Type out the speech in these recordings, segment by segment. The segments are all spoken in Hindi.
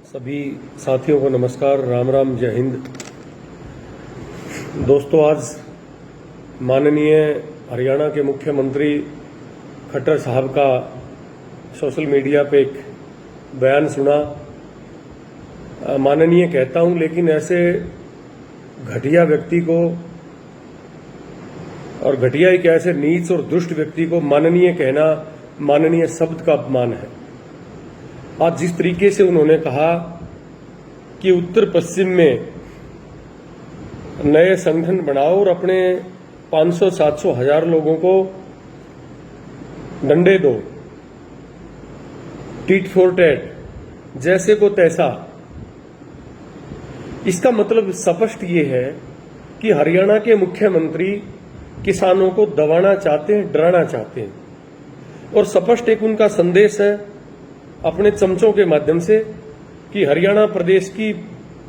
सभी साथियों को नमस्कार, राम राम, जय हिंद। दोस्तों, आज माननीय हरियाणा के मुख्यमंत्री खट्टर साहब का सोशल मीडिया पे एक बयान सुना। माननीय कहता हूं, लेकिन ऐसे घटिया व्यक्ति को और घटिया एक ऐसे नीच और दुष्ट व्यक्ति को माननीय कहना माननीय शब्द का अपमान है। आज जिस तरीके से उन्होंने कहा कि उत्तर पश्चिम में नए संगठन बनाओ और अपने 500-700 हजार लोगों को डंडे दो, टीट फॉर टैट, जैसे को तैसा, इसका मतलब स्पष्ट ये है कि हरियाणा के मुख्यमंत्री किसानों को दबाना चाहते हैं, डराना चाहते हैं। और स्पष्ट एक उनका संदेश है अपने चमचों के माध्यम से कि हरियाणा प्रदेश की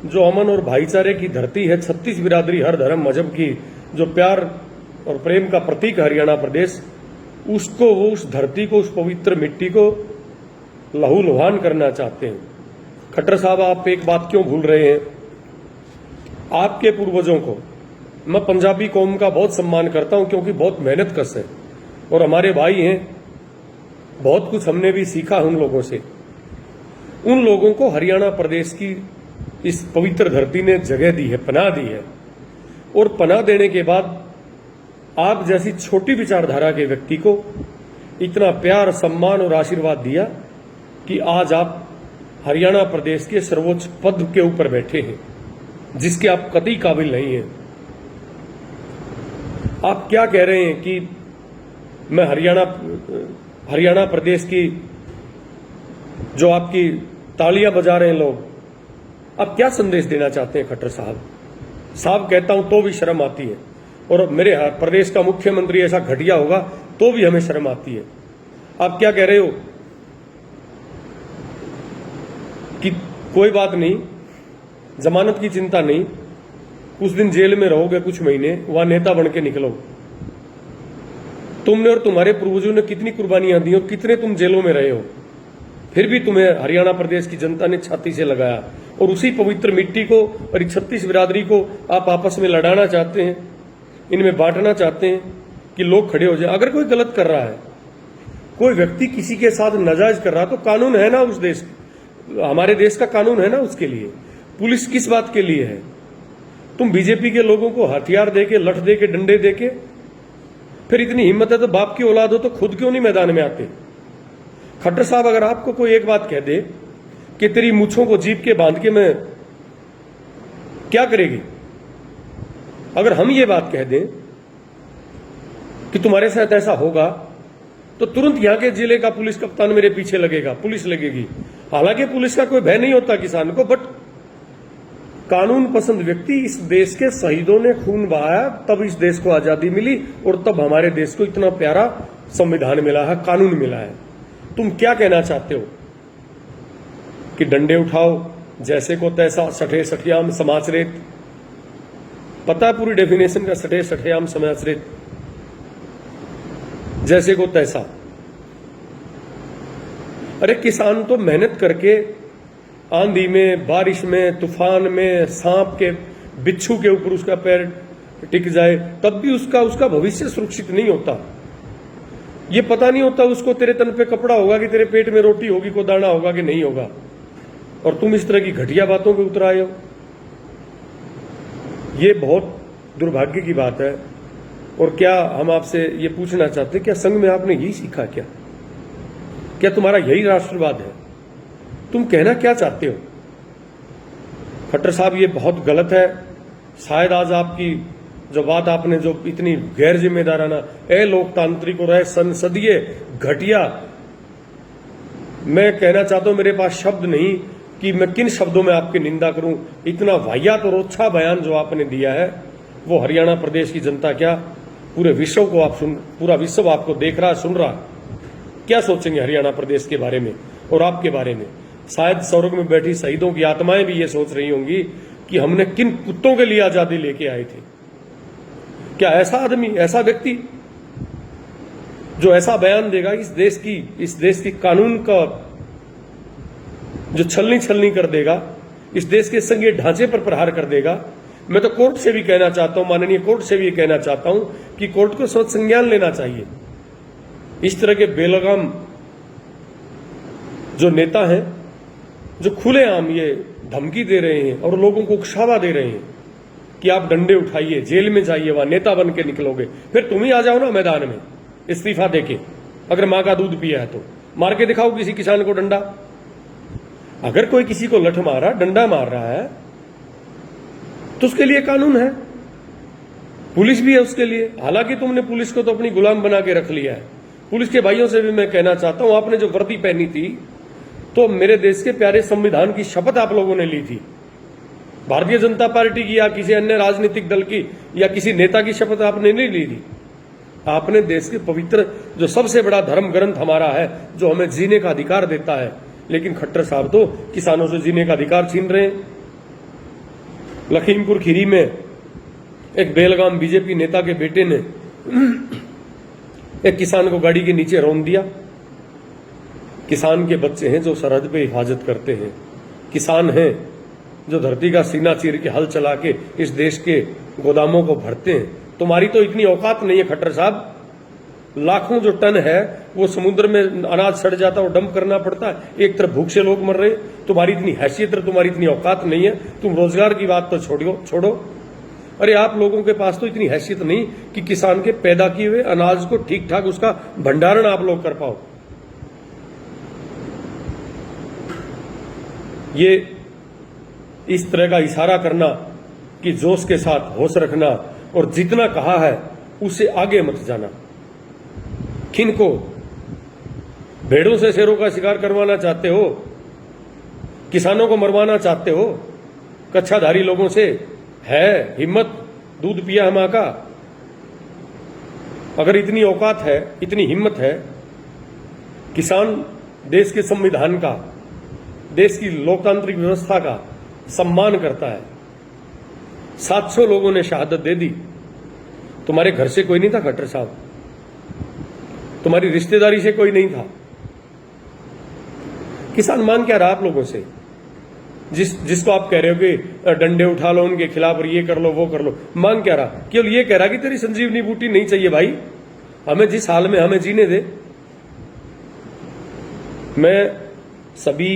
जो अमन और भाईचारे की धरती है, 36 बिरादरी, हर धर्म मजहब की जो प्यार और प्रेम का प्रतीक हरियाणा प्रदेश, उसको, वो उस धरती को, उस पवित्र मिट्टी को लहूलुहान करना चाहते हैं। खट्टर साहब, आप एक बात क्यों भूल रहे हैं? आपके पूर्वजों को, मैं पंजाबी कौम का बहुत सम्मान करता हूं क्योंकि बहुत मेहनत कश है और हमारे भाई हैं, बहुत कुछ हमने भी सीखा उन लोगों से। उन लोगों को हरियाणा प्रदेश की इस पवित्र धरती ने जगह दी है, पनाह दी है। और पनाह देने के बाद आप जैसी छोटी विचारधारा के व्यक्ति को इतना प्यार, सम्मान और आशीर्वाद दिया कि आज आप हरियाणा प्रदेश के सर्वोच्च पद के ऊपर बैठे हैं, जिसके आप कतई काबिल नहीं हैं। आप क्या कह रहे हैं कि मैं हरियाणा प्रदेश की जो आपकी तालियां बजा रहे हैं लोग, आप क्या संदेश देना चाहते हैं? खट्टर साहब कहता हूं तो भी शर्म आती है, और मेरे प्रदेश का मुख्यमंत्री ऐसा घटिया होगा तो भी हमें शर्म आती है। आप क्या कह रहे हो कि कोई बात नहीं, जमानत की चिंता नहीं, कुछ दिन जेल में रहोगे, कुछ महीने, वहां नेता बन के निकलो। तुमने और तुम्हारे पूर्वजों ने कितनी कुर्बानियां दी और कितने तुम जेलों में रहे हो, फिर भी तुम्हें हरियाणा प्रदेश की जनता ने छाती से लगाया। और उसी पवित्र मिट्टी को और 36 बिरादरी को आप आपस में लड़ाना चाहते हैं, इनमें बांटना चाहते हैं कि लोग खड़े हो जाए। अगर कोई गलत कर रहा है, कोई व्यक्ति किसी के साथ नाजायज कर रहा है, तो कानून है ना उस देश, हमारे देश का कानून है ना उसके लिए। पुलिस किस बात के लिए है? तुम बीजेपी के लोगों को हथियार देके, लठ देके, डंडे देके, फिर इतनी हिम्मत है तो बाप की औलाद हो तो खुद क्यों नहीं मैदान में आते? खट्टर साहब, अगर आपको कोई एक बात कह दे कि तेरी मूछों को जीप के बांध के मैं क्या करेगी, अगर हम ये बात कह दें कि तुम्हारे साथ ऐसा होगा, तो तुरंत यहां के जिले का पुलिस कप्तान मेरे पीछे लगेगा, पुलिस लगेगी। हालांकि पुलिस का कोई भय नहीं होता किसान को, बट कानून पसंद व्यक्ति, इस देश के शहीदों ने खून बहाया, तब इस देश को आजादी मिली और तब हमारे देश को इतना प्यारा संविधान मिला है, कानून मिला है। तुम क्या कहना चाहते हो कि डंडे उठाओ, जैसे को तैसा, सठे सठियाम समाचरित? पता है पूरी डेफिनेशन का, सठे सठियाम समाचरित, जैसे को तैसा। अरे किसान तो मेहनत करके आंधी में, बारिश में, तूफान में, सांप के, बिच्छू के ऊपर उसका पैर टिक जाए, तब भी उसका भविष्य सुरक्षित नहीं होता। ये पता नहीं होता उसको तेरे तन पे कपड़ा होगा कि तेरे पेट में रोटी होगी, को दाना होगा कि नहीं होगा। और तुम इस तरह की घटिया बातों पे उतर आए हो, ये बहुत दुर्भाग्य की बात है। और क्या हम आपसे ये पूछना चाहते हैं, क्या संघ में आपने यही सीखा? क्या तुम्हारा यही राष्ट्रवाद है? तुम कहना क्या चाहते हो? खट्टर साहब, ये बहुत गलत है। शायद आज आपकी जो बात आपने जो इतनी गैर जिम्मेदाराना, लोकतांत्रिक और संसदीय घटिया, मैं कहना चाहता हूं, मेरे पास शब्द नहीं कि मैं किन शब्दों में आपकी निंदा करूं। इतना वाहियात और ओछा बयान जो आपने दिया है, वो हरियाणा प्रदेश की जनता क्या, पूरे विश्व को पूरा विश्व आपको देख रहा है, सुन रहा। क्या सोचेंगे हरियाणा प्रदेश के बारे में और आपके बारे में? शायद स्वर्ग में बैठी शहीदों की आत्माएं भी ये सोच रही होंगी कि हमने किन कुत्तों के लिए आजादी लेके आए थे। क्या ऐसा आदमी, ऐसा व्यक्ति जो ऐसा बयान देगा, इस देश की कानून का जो छलनी छलनी कर देगा, इस देश के संघीय ढांचे पर प्रहार कर देगा। मैं तो कोर्ट से भी कहना चाहता हूं, माननीय कोर्ट से भी ये कहना चाहता हूं कि कोर्ट को स्वतः संज्ञान लेना चाहिए। इस तरह के बेलगाम जो नेता हैं, जो खुलेआम ये धमकी दे रहे हैं और लोगों को उकसावा दे रहे हैं कि आप डंडे उठाइए, जेल में जाइए, वहां नेता बन के निकलोगे, फिर तुम ही आ जाओ ना मैदान में इस्तीफा देके। अगर मां का दूध पिया है तो मार के दिखाओ किसी किसान को डंडा। अगर कोई किसी को लठ मारा, डंडा मार रहा है, तो उसके लिए कानून है, पुलिस भी है उसके लिए। हालांकि तुमने पुलिस को तो अपनी गुलाम बना के रख लिया है। पुलिस के भाइयों से भी मैं कहना चाहता हूं, आपने जो वर्दी पहनी थी तो मेरे देश के प्यारे संविधान की शपथ आप लोगों ने ली थी। भारतीय जनता पार्टी की या किसी अन्य राजनीतिक दल की या किसी नेता की शपथ आपने नहीं ली थी। आपने देश के पवित्र, जो सबसे बड़ा धर्म ग्रंथ हमारा है, जो हमें जीने का अधिकार देता है, लेकिन खट्टर साहब तो किसानों से जीने का अधिकार छीन रहे हैं। लखीमपुर खीरी में एक बेलगाम बीजेपी नेता के बेटे ने एक किसान को गाड़ी के नीचे रौंद दिया। किसान के बच्चे हैं जो सरहद पे हिफाजत करते हैं, किसान हैं जो धरती का सीना चीर के हल चला के इस देश के गोदामों को भरते हैं। तुम्हारी तो इतनी औकात नहीं है खट्टर साहब। लाखों जो टन है वो समुद्र में अनाज सड़ जाता है और डंप करना पड़ता है, एक तरफ भूख से लोग मर रहे। तुम्हारी इतनी हैसियत, तुम्हारी इतनी औकात नहीं है। तुम रोजगार की बात तो छोड़ो। अरे आप लोगों के पास तो इतनी हैसियत नहीं कि किसान के पैदा किए हुए अनाज को ठीक ठाक उसका भंडारण आप लोग कर पाओ। ये इस तरह का इशारा करना कि जोश के साथ होश रखना और जितना कहा है उससे आगे मत जाना। किनको भेड़ों से शेरों का शिकार करवाना चाहते हो? किसानों को मरवाना चाहते हो? कच्छाधारी लोगों से है हिम्मत? दूध पिया है मां का। अगर इतनी औकात है, इतनी हिम्मत है, किसान देश के संविधान का, देश की लोकतांत्रिक व्यवस्था का सम्मान करता है। 700 लोगों ने शहादत दे दी। तुम्हारे घर से कोई नहीं था खट्टर साहब, तुम्हारी रिश्तेदारी से कोई नहीं था। किसान मान क्या रहा आप लोगों से? जिसको आप कह रहे हो कि डंडे उठा लो उनके खिलाफ और ये कर लो वो कर लो, मांग क्या रहा? केवल ये कह रहा कि तेरी संजीवनी बूटी नहीं चाहिए भाई, हमें जिस हाल में हमें जीने दे। मैं सभी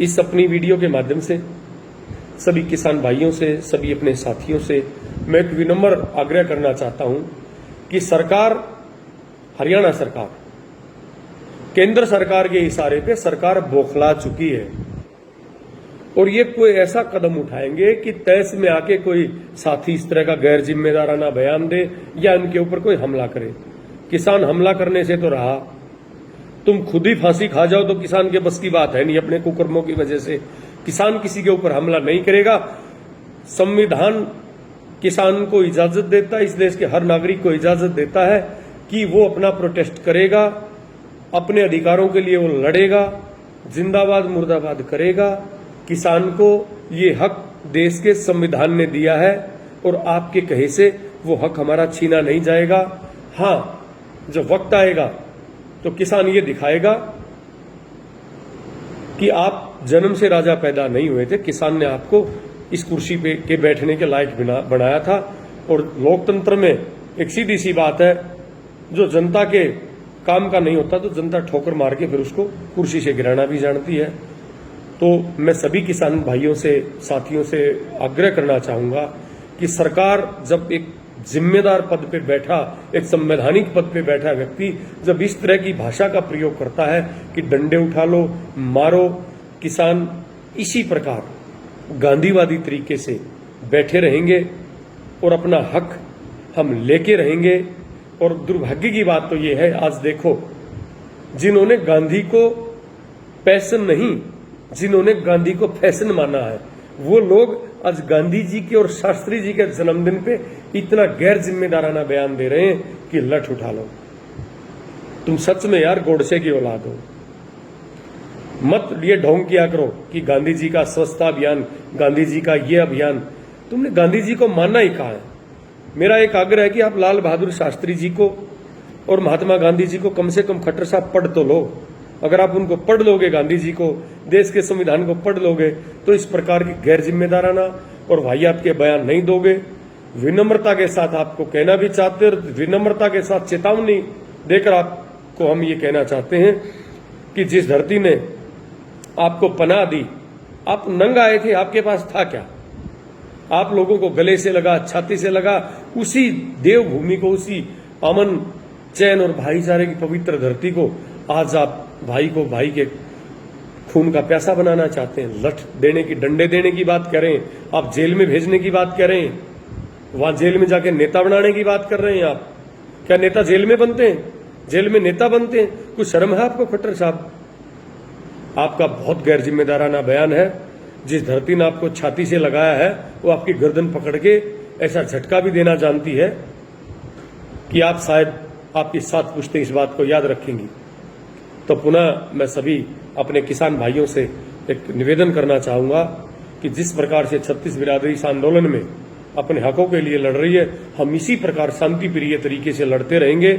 इस अपनी वीडियो के माध्यम से सभी किसान भाइयों से, सभी अपने साथियों से मैं एक विनम्र आग्रह करना चाहता हूं कि सरकार, हरियाणा सरकार, केंद्र सरकार के इशारे पे सरकार बौखला चुकी है और ये कोई ऐसा कदम उठाएंगे कि तैस में आके कोई साथी इस तरह का गैर जिम्मेदाराना बयान दे या उनके ऊपर कोई हमला करे। किसान हमला करने से तो रहा, तुम खुद ही फांसी खा जाओ तो किसान के बस की बात है नहीं। अपने कुकर्मों की वजह से किसान किसी के ऊपर हमला नहीं करेगा। संविधान किसान को इजाजत देता है, इस देश के हर नागरिक को इजाजत देता है कि वो अपना प्रोटेस्ट करेगा, अपने अधिकारों के लिए वो लड़ेगा, जिंदाबाद मुर्दाबाद करेगा। किसान को ये हक देश के संविधान ने दिया है और आपके कहे से वो हक हमारा छीना नहीं जाएगा। हां, जब वक्त आएगा तो किसान ये दिखाएगा कि आप जन्म से राजा पैदा नहीं हुए थे। किसान ने आपको इस कुर्सी पे के बैठने के लायक बनाया था। और लोकतंत्र में एक सीधी सी बात है, जो जनता के काम का नहीं होता तो जनता ठोकर मार के फिर उसको कुर्सी से गिराना भी जानती है। तो मैं सभी किसान भाइयों से, साथियों से आग्रह करना चाहूंगा कि सरकार जब एक जिम्मेदार पद पे बैठा, एक संवैधानिक पद पे बैठा व्यक्ति जब इस तरह की भाषा का प्रयोग करता है कि डंडे उठा लो, मारो, किसान इसी प्रकार गांधीवादी तरीके से बैठे रहेंगे और अपना हक हम लेके रहेंगे। और दुर्भाग्य की बात तो ये है, आज देखो, जिन्होंने गांधी को पैशन नहीं, जिन्होंने गांधी को फैशन माना है, वो लोग आज गांधी जी के और शास्त्री जी के जन्मदिन पे इतना गैर जिम्मेदाराना बयान दे रहे हैं कि लठ उठा लो। तुम सच में यार गोडसे की औलाद हो। मत ये ढोंग किया करो कि गांधी जी का स्वच्छता अभियान, गांधी जी का ये अभियान, तुमने गांधी जी को मानना ही कहा है। मेरा एक आग्रह है कि आप लाल बहादुर शास्त्री जी को और महात्मा गांधी जी को कम से कम खट्टर साहब पढ़ तो लो। अगर आप उनको पढ़ लोगे, गांधी जी को, देश के संविधान को पढ़ लोगे, तो इस प्रकार की गैर जिम्मेदाराना और वाहियात के बयान नहीं दोगे। विनम्रता के साथ आपको कहना भी चाहते हैं, विनम्रता के साथ चेतावनी देकर आपको हम ये कहना चाहते हैं कि जिस धरती ने आपको पनाह दी, आप नंग आए थे, आपके पास था क्या? आप लोगों को गले से लगा, छाती से लगा, उसी देवभूमि को, उसी अमन, चैन और भाईचारे की पवित्र धरती को आज आप भाई को भाई के खून का प्यासा बनाना चाहते हैं। लठ देने की, डंडे देने की बात करें, आप जेल में भेजने की बात करें, वहां जेल में जाके नेता बनाने की बात कर रहे हैं आप। क्या नेता जेल में बनते हैं? जेल में नेता बनते हैं? कुछ शर्म है आपको खट्टर साहब? आपका बहुत गैर जिम्मेदाराना बयान है। जिस धरती ने आपको छाती से लगाया है, वो आपकी गर्दन पकड़ के ऐसा झटका भी देना जानती है कि आप शायद आपकी 7 पुश्तें इस बात को याद रखेंगी। तो पुनः मैं सभी अपने किसान भाइयों से एक निवेदन करना चाहूंगा कि जिस प्रकार से 36 बिरादरी इस आंदोलन में अपने हकों के लिए लड़ रही है, हम इसी प्रकार शांति प्रिय तरीके से लड़ते रहेंगे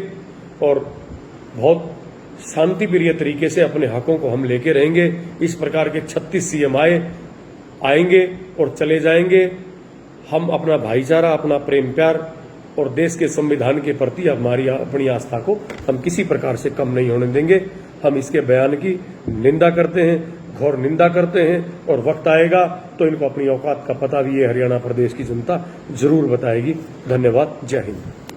और बहुत शांति प्रिय तरीके से अपने हकों को हम लेके रहेंगे। इस प्रकार के 36 सीएम आएंगे और चले जाएंगे। हम अपना भाईचारा, अपना प्रेम प्यार और देश के संविधान के प्रति हमारी अपनी आस्था को हम किसी प्रकार से कम नहीं होने देंगे। हम इसके बयान की निंदा करते हैं, घोर निंदा करते हैं, और वक्त आएगा तो इनको अपनी औकात का पता भी ये हरियाणा प्रदेश की जनता जरूर बताएगी। धन्यवाद। जय हिंद।